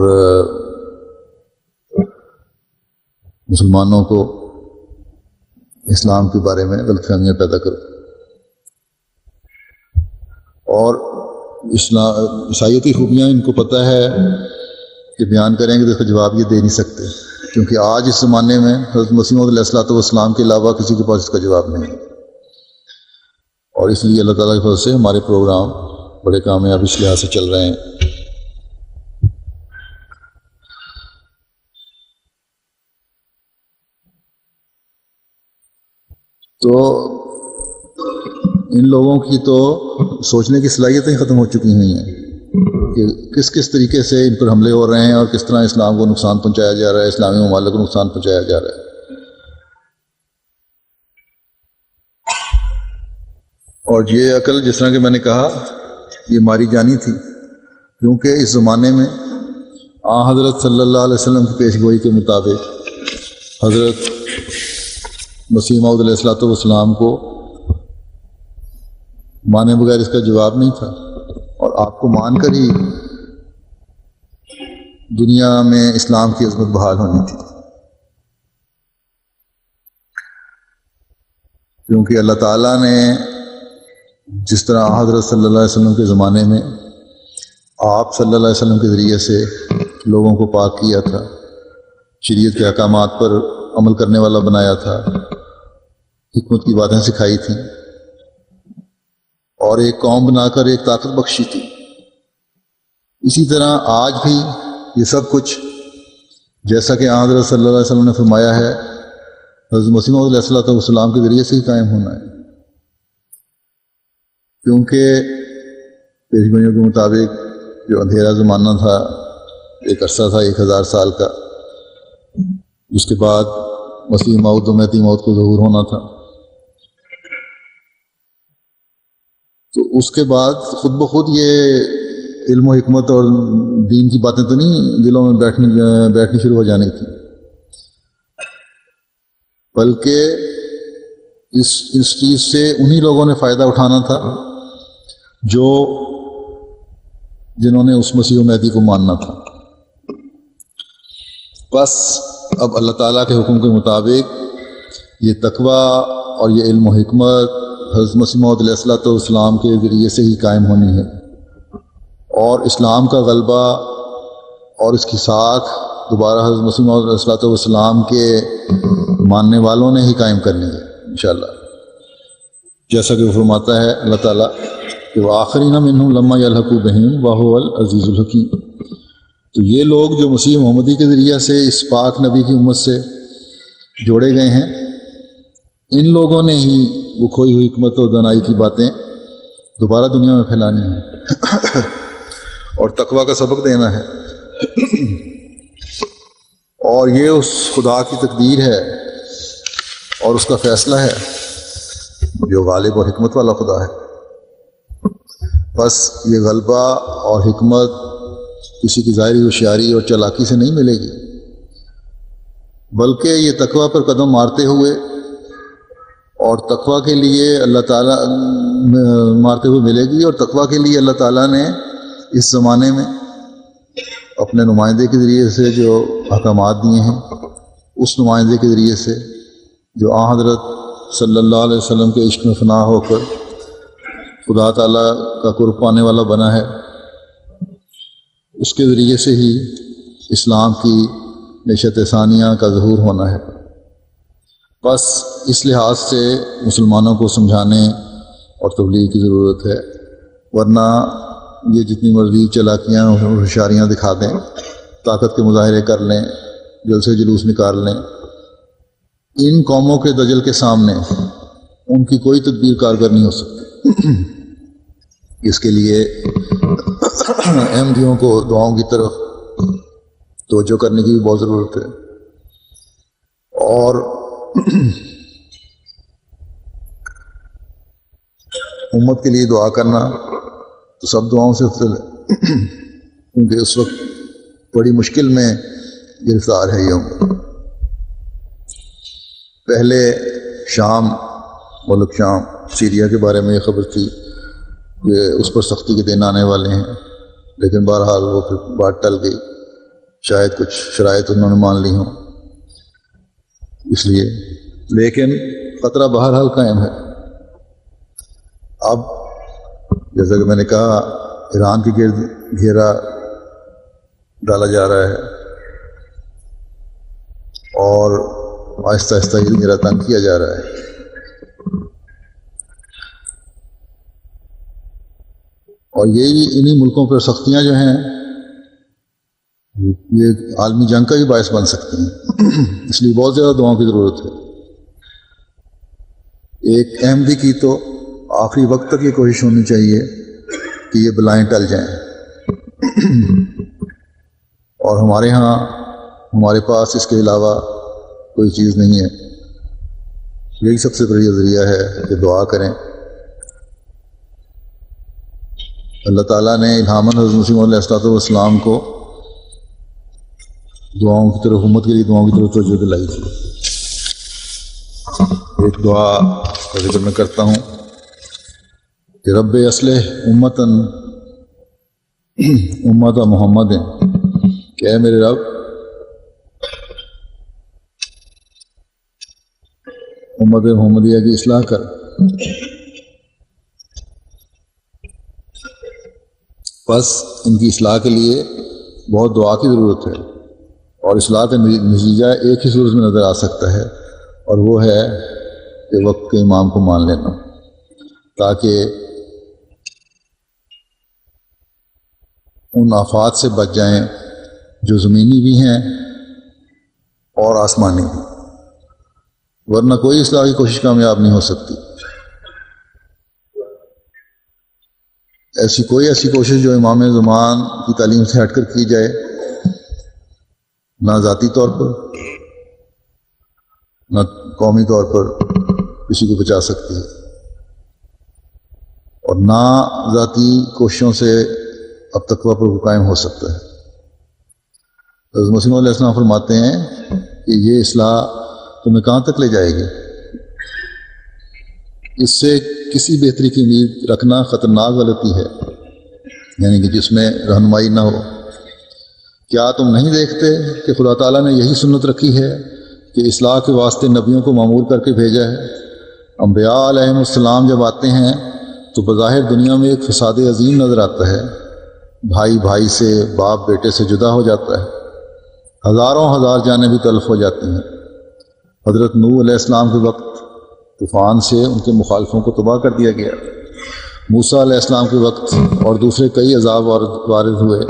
A: مسلمانوں کو اسلام کے بارے میں غلط فہمیاں پیدا کرو. اور عیسائیتی خوبیاں ان کو پتہ ہے کہ بیان کریں گے تو اس کا جواب یہ دے نہیں سکتے، کیونکہ آج اس زمانے میں حضرت مسیح علیہ الصلوۃ والسلام کے علاوہ کسی کے پاس اس کا جواب نہیں ہے. اور اس لیے اللہ تعالیٰ کی فضل سے ہمارے پروگرام بڑے کامیاب اس لحاظ سے چل رہے ہیں۔ تو ان لوگوں کی تو سوچنے کی صلاحیتیں ختم ہو چکی ہوئی ہیں کہ کس کس طریقے سے ان پر حملے ہو رہے ہیں اور کس طرح اسلام کو نقصان پہنچایا جا رہا ہے، اسلامی ممالک کو نقصان پہنچایا جا رہا ہے۔ اور یہ عقل جس طرح کہ میں نے کہا یہ ماری جانی تھی، کیونکہ اس زمانے میں حضرت صلی اللہ علیہ وسلم کی پیش گوئی کے مطابق حضرت مسیح موعود علیہ الصلوۃ والسلام کو مانے بغیر اس کا جواب نہیں تھا، اور آپ کو مان کر ہی دنیا میں اسلام کی عظمت بحال ہونی تھی، کیونکہ اللہ تعالیٰ نے جس طرح حضرت صلی اللہ علیہ وسلم کے زمانے میں آپ صلی اللہ علیہ وسلم کے ذریعے سے لوگوں کو پاک کیا تھا، شریعت کے احکامات پر عمل کرنے والا بنایا تھا، حکمت کی باتیں سکھائی تھیں، اور ایک قوم بنا کر ایک طاقت بخشی تھی، اسی طرح آج بھی یہ سب کچھ جیسا کہ حضرت صلی اللہ علیہ وسلم نے فرمایا ہے حضرت مسیح موعود علیہ السلام کے ذریعے سے ہی قائم ہونا ہے، کیونکہ پیشگوئیوں کے مطابق جو اندھیرا زمانہ تھا، ایک عرصہ تھا 1000 سال کا، جس کے بعد مسیح موعود و مہدی موعود کو ظہور ہونا تھا، تو اس کے بعد خود بخود یہ علم و حکمت اور دین کی باتیں تو نہیں دلوں میں بیٹھنی شروع ہو جانی تھی، بلکہ اس چیز سے انہی لوگوں نے فائدہ اٹھانا تھا جنہوں نے اس مسیح و مہدی کو ماننا تھا۔ بس اب اللہ تعالیٰ کے حکم کے مطابق یہ تقوی اور یہ علم و حکمت حضرت مسیح موعود علیہ السلام کے ذریعے سے ہی قائم ہونی ہے، اور اسلام کا غلبہ اور اس کی ساکھ دوبارہ حضرت مسیح موعود علیہ السلام کے ماننے والوں نے ہی قائم کرنی ہے انشاءاللہ، جیسا کہ وہ فرماتا ہے اللہ تعالیٰ کہ وآخرین منہم لما یلحقوا بہم وہو العزیز الحکیم۔ تو یہ لوگ جو مسیح محمدی کے ذریعے سے اس پاک نبی کی امت سے جوڑے گئے ہیں، ان لوگوں نے ہی وہ کھوئی ہوئی حکمت اور دانائی کی باتیں دوبارہ دنیا میں پھیلانی ہیں اور تقوی کا سبق دینا ہے، اور یہ اس خدا کی تقدیر ہے اور اس کا فیصلہ ہے جو غالب اور حکمت والا خدا ہے۔ بس یہ غلبہ اور حکمت کسی کی ظاہری ہوشیاری اور چالاکی سے نہیں ملے گی، بلکہ یہ تقوی پر قدم مارتے ہوئے اور تقوی کے لیے اللہ تعالیٰ مارتے ہوئے ملے گی، اور تقوی کے لیے اللہ تعالیٰ نے اس زمانے میں اپنے نمائندے کے ذریعے سے جو احکامات دیے ہیں، اس نمائندے کے ذریعے سے جو حضرت صلی اللہ علیہ وسلم کے عشق میں فنا ہو کر خدا تعالیٰ کا قرب پانے والا بنا ہے، اس کے ذریعے سے ہی اسلام کی نشت ثانیہ کا ظہور ہونا ہے۔ بس اس لحاظ سے مسلمانوں کو سمجھانے اور تبلیغ کی ضرورت ہے، ورنہ یہ جتنی مرضی چلاکیاں اور ہوشیاریاں دکھا دیں، طاقت کے مظاہرے کر لیں، جلسے جلوس نکال لیں، ان قوموں کے دجل کے سامنے ان کی کوئی تدبیر کارگر نہیں ہو سکتی۔ اس کے لیے احمدیوں کو دعاؤں کی طرف توجہ کرنے کی بھی بہت ضرورت ہے، اور امت کے لیے دعا کرنا تو سب دعاؤں سے افضل ہے، کیونکہ اس وقت بڑی مشکل میں گرفتار ہے یہ امت۔ پہلے شام، ملک شام، سیریا کے بارے میں یہ خبر تھی کہ اس پر سختی کے دن آنے والے ہیں، لیکن بہرحال وہ پھر بات ٹل گئی، شاید کچھ شرائط انہوں نے مان لی ہوں اس لیے، لیکن خطرہ بہرحال قائم ہے۔ اب جیسا کہ میں نے کہا ایران کے گرد گھیرا ڈالا جا رہا ہے اور آہستہ آہستہ یہ گھیرا تنگ کیا جا رہا ہے، اور یہی انہی ملکوں پر سختیاں جو ہیں یہ عالمی جنگ کا بھی باعث بن سکتی ہیں، اس لیے بہت زیادہ دعاؤں کی ضرورت ہے۔ ایک احمدی کی تو آخری وقت تک یہ کوشش ہونی چاہیے کہ یہ بلائیں ٹل جائیں، اور ہمارے ہاں ہمارے پاس اس کے علاوہ کوئی چیز نہیں ہے۔ یہی سب سے بڑی ذریعہ ہے کہ دعا کریں۔ اللہ تعالیٰ نے الہاماً حضرت مسیح علیہ السلام کو دعاؤں کی طرف، امت کے لیے دعاؤں کی طرف توجہ دلائی تھی۔ ایک دعا کا ذکر میں کرتا ہوں کہ رب اصلح امت محمد، کہ اے میرے رب امت محمدیہ کی اصلاح کر۔ بس ان کی اصلاح کے لیے بہت دعا کی ضرورت ہے، اور اصلاح کا نتیجہ ایک ہی صورت میں نظر آ سکتا ہے، اور وہ ہے کہ وقت کے امام کو مان لینا، تاکہ ان آفات سے بچ جائیں جو زمینی بھی ہیں اور آسمانی بھی، ورنہ کوئی اصلاح کی کوشش کامیاب نہیں ہو سکتی۔ ایسی کوشش جو امام زمان کی تعلیم سے ہٹ کر کی جائے، نہ ذاتی طور پر نہ قومی طور پر کسی کو بچا سکتی ہے، اور نہ ذاتی کوششوں سے اب تقویٰ پر قائم ہو سکتا ہے۔ حضرت مسیح علیہ السلام فرماتے ہیں کہ یہ اصلاح تمہیں کہاں تک لے جائے گی؟ اس سے کسی بہتری کی امید رکھنا خطرناک غلطی ہے، یعنی کہ جس میں رہنمائی نہ ہو۔ کیا تم نہیں دیکھتے کہ خدا تعالیٰ نے یہی سنت رکھی ہے کہ اصلاح کے واسطے نبیوں کو مامور کر کے بھیجا ہے؟ انبیاء علیہم السلام جب آتے ہیں تو بظاہر دنیا میں ایک فساد عظیم نظر آتا ہے، بھائی بھائی سے، باپ بیٹے سے جدا ہو جاتا ہے، ہزاروں ہزار جانیں بھی تلف ہو جاتی ہیں۔ حضرت نوح علیہ السلام کے وقت طوفان سے ان کے مخالفوں کو تباہ کر دیا گیا، موسیٰ علیہ السلام کے وقت اور دوسرے کئی عذاب وارد ہوئے،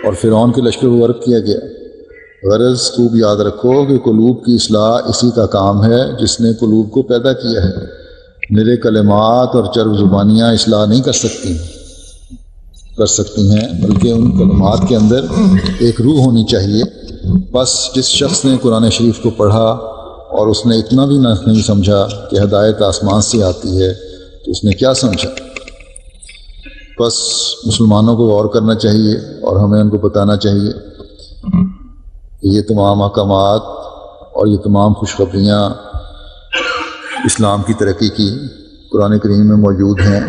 A: اور فرعون کے لشکر کو غرق کیا گیا۔ غرض خوب یاد رکھو کہ قلوب کی اصلاح اسی کا کام ہے جس نے قلوب کو پیدا کیا ہے۔ نرے کلمات اور چرب زبانیاں اصلاح نہیں کر سکتی ہیں، بلکہ ان کلمات کے اندر ایک روح ہونی چاہیے۔ بس جس شخص نے قرآن شریف کو پڑھا اور اس نے اتنا بھی نہیں سمجھا کہ ہدایت آسمان سے آتی ہے، تو اس نے کیا سمجھا؟ بس مسلمانوں کو غور کرنا چاہیے، اور ہمیں ان کو بتانا چاہیے کہ یہ تمام احکامات اور یہ تمام خوشخبریاں اسلام کی ترقی کی قرآن کریم میں موجود ہیں،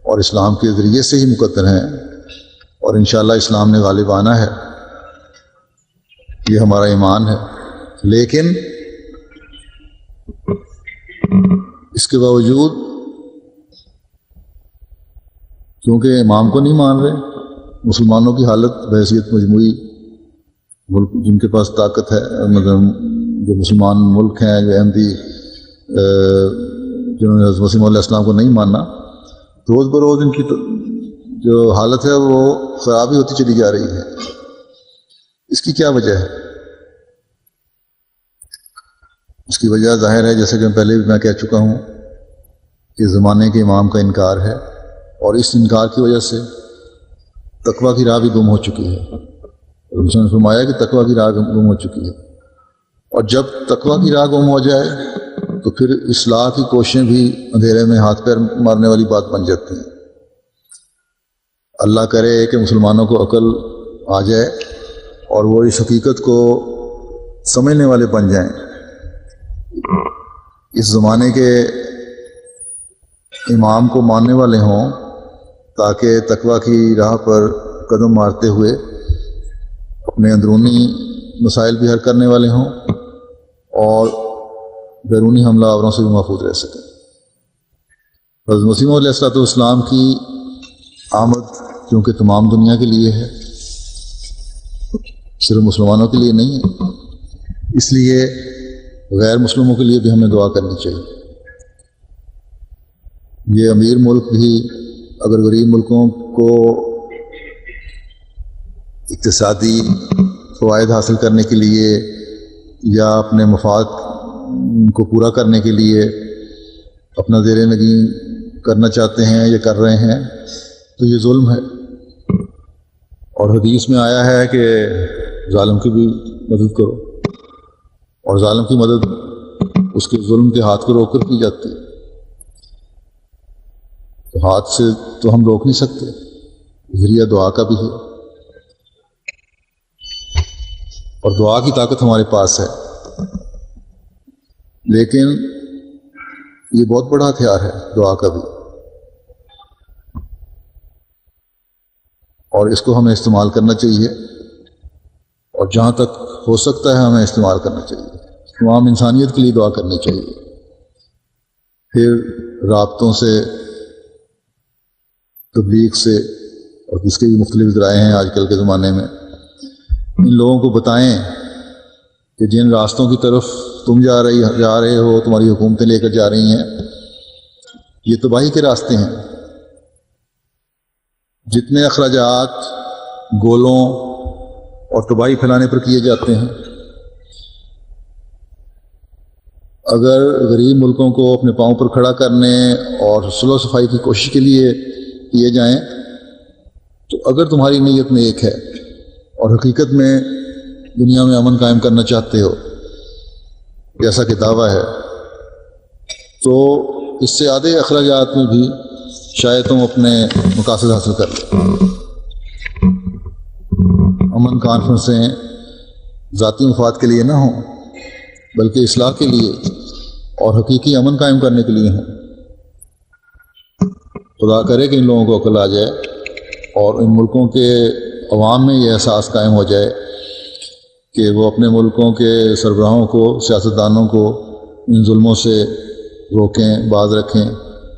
A: اور اسلام کے ذریعے سے ہی مقدر ہیں، اور انشاءاللہ اسلام نے غالب آنا ہے، یہ ہمارا ایمان ہے۔ لیکن اس کے باوجود کیونکہ امام کو نہیں مان رہے، مسلمانوں کی حالت بحیثیت مجموعی ملک جن کے پاس طاقت ہے، مطلب جو مسلمان ملک ہیں، جو احمدی جنہوں نے حضرت مسیح علیہ السلام کو نہیں ماننا، روز بروز ان کی جو حالت ہے وہ خراب ہی ہوتی چلی جا رہی ہے۔ اس کی کیا وجہ ہے؟ اس کی وجہ ظاہر ہے، جیسے کہ پہلے بھی میں کہہ چکا ہوں، کہ زمانے کے امام کا انکار ہے، اور اس انکار کی وجہ سے تقویٰ کی راہ بھی گم ہو چکی ہے۔ اس نے فرمایا کہ تقویٰ کی راہ گم ہو چکی ہے، اور جب تقویٰ کی راہ گم ہو جائے تو پھر اصلاح کی کوششیں بھی اندھیرے میں ہاتھ پیر مارنے والی بات بن جاتی ہیں۔ اللہ کرے کہ مسلمانوں کو عقل آ جائے اور وہ اس حقیقت کو سمجھنے والے بن جائیں، اس زمانے کے امام کو ماننے والے ہوں، تاکہ تقویٰ کی راہ پر قدم مارتے ہوئے اپنے اندرونی مسائل بھی حل کرنے والے ہوں، اور بیرونی حملہ آوروں سے بھی محفوظ رہ سکیں۔ حضرت مسیح علیہ السلام کی آمد کیونکہ تمام دنیا کے لیے ہے، صرف مسلمانوں کے لیے نہیں ہے، اس لیے غیر مسلموں کے لیے بھی ہمیں دعا کرنی چاہیے۔ یہ امیر ملک بھی اگر غریب ملکوں کو اقتصادی فوائد حاصل کرنے کے لیے یا اپنے مفاد کو پورا کرنے کے لیے اپنا زیر نگین کرنا چاہتے ہیں یا کر رہے ہیں تو یہ ظلم ہے. اور حدیث میں آیا ہے کہ ظالم کی بھی مدد کرو، اور ظالم کی مدد اس کے ظلم کے ہاتھ کو روک کر کی جاتی ہے. تو ہاتھ سے تو ہم روک نہیں سکتے، ذریعہ دعا کا بھی ہے، اور دعا کی طاقت ہمارے پاس ہے. لیکن یہ بہت بڑا ہتھیار ہے دعا کا بھی، اور اس کو ہمیں استعمال کرنا چاہیے، اور جہاں تک ہو سکتا ہے ہمیں استعمال کرنا چاہیے. تمام انسانیت کے لیے دعا کرنی چاہیے. پھر رابطوں سے، تبلیغ سے، اور اس کے بھی مختلف ذرائع ہیں آج کل کے زمانے میں. ان لوگوں کو بتائیں کہ جن راستوں کی طرف تم جا رہے ہو، تمہاری حکومتیں لے کر جا رہی ہیں، یہ تباہی کے راستے ہیں. جتنے اخراجات گولوں اور تباہی پھیلانے پر کیے جاتے ہیں، اگر غریب ملکوں کو اپنے پاؤں پر کھڑا کرنے اور صلح و صفائی کی کوشش کے لیے کیے جائیں، تو اگر تمہاری نیت نیک ہے اور حقیقت میں دنیا میں امن قائم کرنا چاہتے ہو جیسا کہ دعویٰ ہے، تو اس سے آدھے اخراجات میں بھی شاید تم اپنے مقاصد حاصل کر لو. امن کانفرنسیں ذاتی مفاد کے لیے نہ ہوں، بلکہ اصلاح کے لیے اور حقیقی امن قائم کرنے کے لیے ہوں. خدا کرے کہ ان لوگوں کو عقل آ جائے اور ان ملکوں کے عوام میں یہ احساس قائم ہو جائے کہ وہ اپنے ملکوں کے سربراہوں کو، سیاستدانوں کو ان ظلموں سے روکیں، باز رکھیں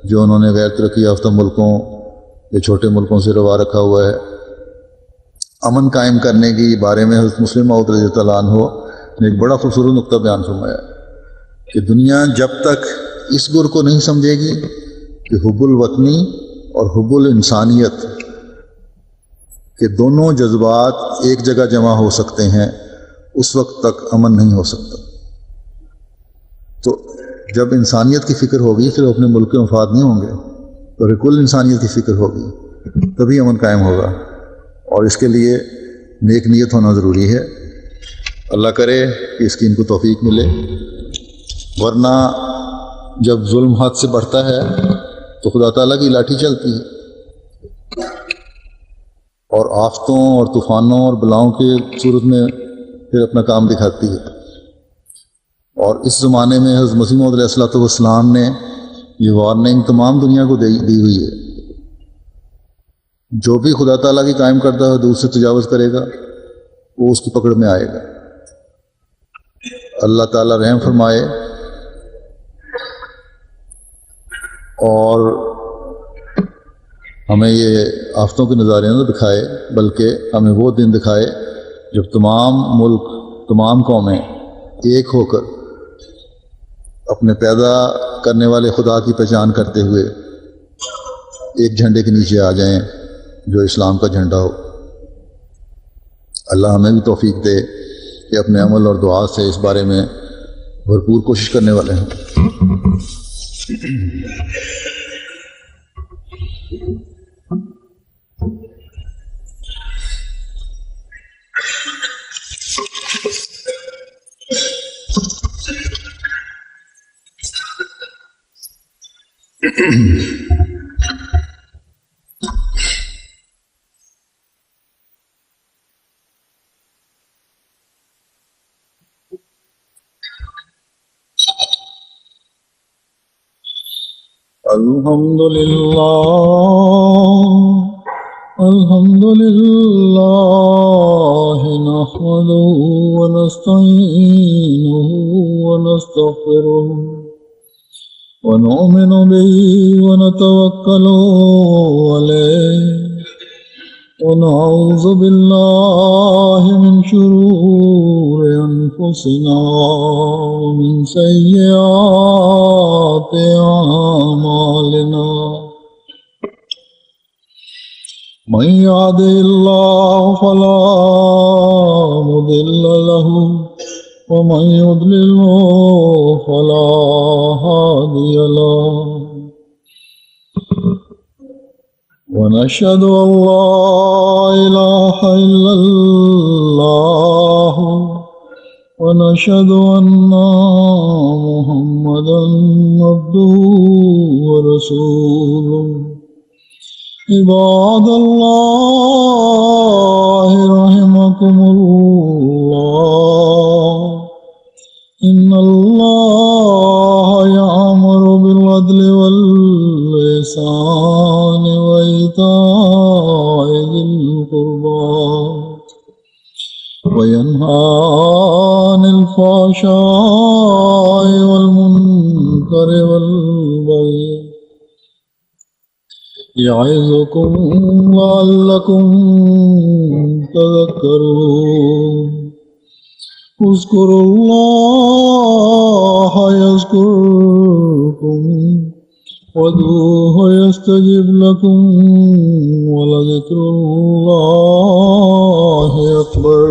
A: جو انہوں نے غیر ترقی یافتہ ملکوں یا چھوٹے ملکوں سے روا رکھا ہوا ہے. امن قائم کرنے کے بارے میں حضرت مسلم موعود رضی اللہ عنہ نے ایک بڑا خوبصورت نقطہ بیان فرمایا کہ دنیا جب تک اس گر کو نہیں سمجھے گی کہ حب الوطنی اور حب الانسانیت کہ دونوں جذبات ایک جگہ جمع ہو سکتے ہیں، اس وقت تک امن نہیں ہو سکتا. تو جب انسانیت کی فکر ہوگی، پھر اپنے ملک کے مفاد نہیں ہوں گے، تو کل انسانیت کی فکر ہوگی، تبھی امن قائم ہوگا. اور اس کے لیے نیک نیت ہونا ضروری ہے. اللہ کرے کہ اس کی ان کو توفیق ملے، ورنہ جب ظلم حد سے بڑھتا ہے تو خدا تعالیٰ کی لاٹھی چلتی ہے، اور آفتوں اور طوفانوں اور بلاؤں کی صورت میں پھر اپنا کام دکھاتی ہے. اور اس زمانے میں حضرت مسیح موعود علیہ السلام نے یہ وارننگ تمام دنیا کو دی ہوئی ہے. جو بھی خدا تعالیٰ کی قائم کردہ حدود سے تجاوز کرے گا وہ اس کی پکڑ میں آئے گا. اللہ تعالیٰ رحم فرمائے اور ہمیں یہ آفتوں کے نظارے نہ دکھائے، بلکہ ہمیں وہ دن دکھائے جب تمام ملک، تمام قومیں ایک ہو کر اپنے پیدا کرنے والے خدا کی پہچان کرتے ہوئے ایک جھنڈے کے نیچے آ جائیں جو اسلام کا جھنڈا ہو. اللہ ہمیں بھی توفیق دے کہ اپنے عمل اور دعا سے اس بارے میں بھرپور کوشش کرنے والے ہیں. الحمد لله نحمده ونستعينه ونستغفره ونؤمن به ونتوكل عليه ونعوذ بالله من شرور أنفسنا ومن سيئات أعمالنا من يهده الله فلا مضل له ومن يضلل فلا هادي له ونشهد أن لا إله إلا الله ونشهد أن محمدا عبده ورسوله عباد الله رحمكم الله إن الله يأمر بالعدل والإحسان وإيتاء ذي القربى وينهى عن الفحشاء والمنكر والبغي يعظكم لعلكم تذكرون اذكروا الله يذكركم وادعوه يستجب لكم ولذكر الله أكبر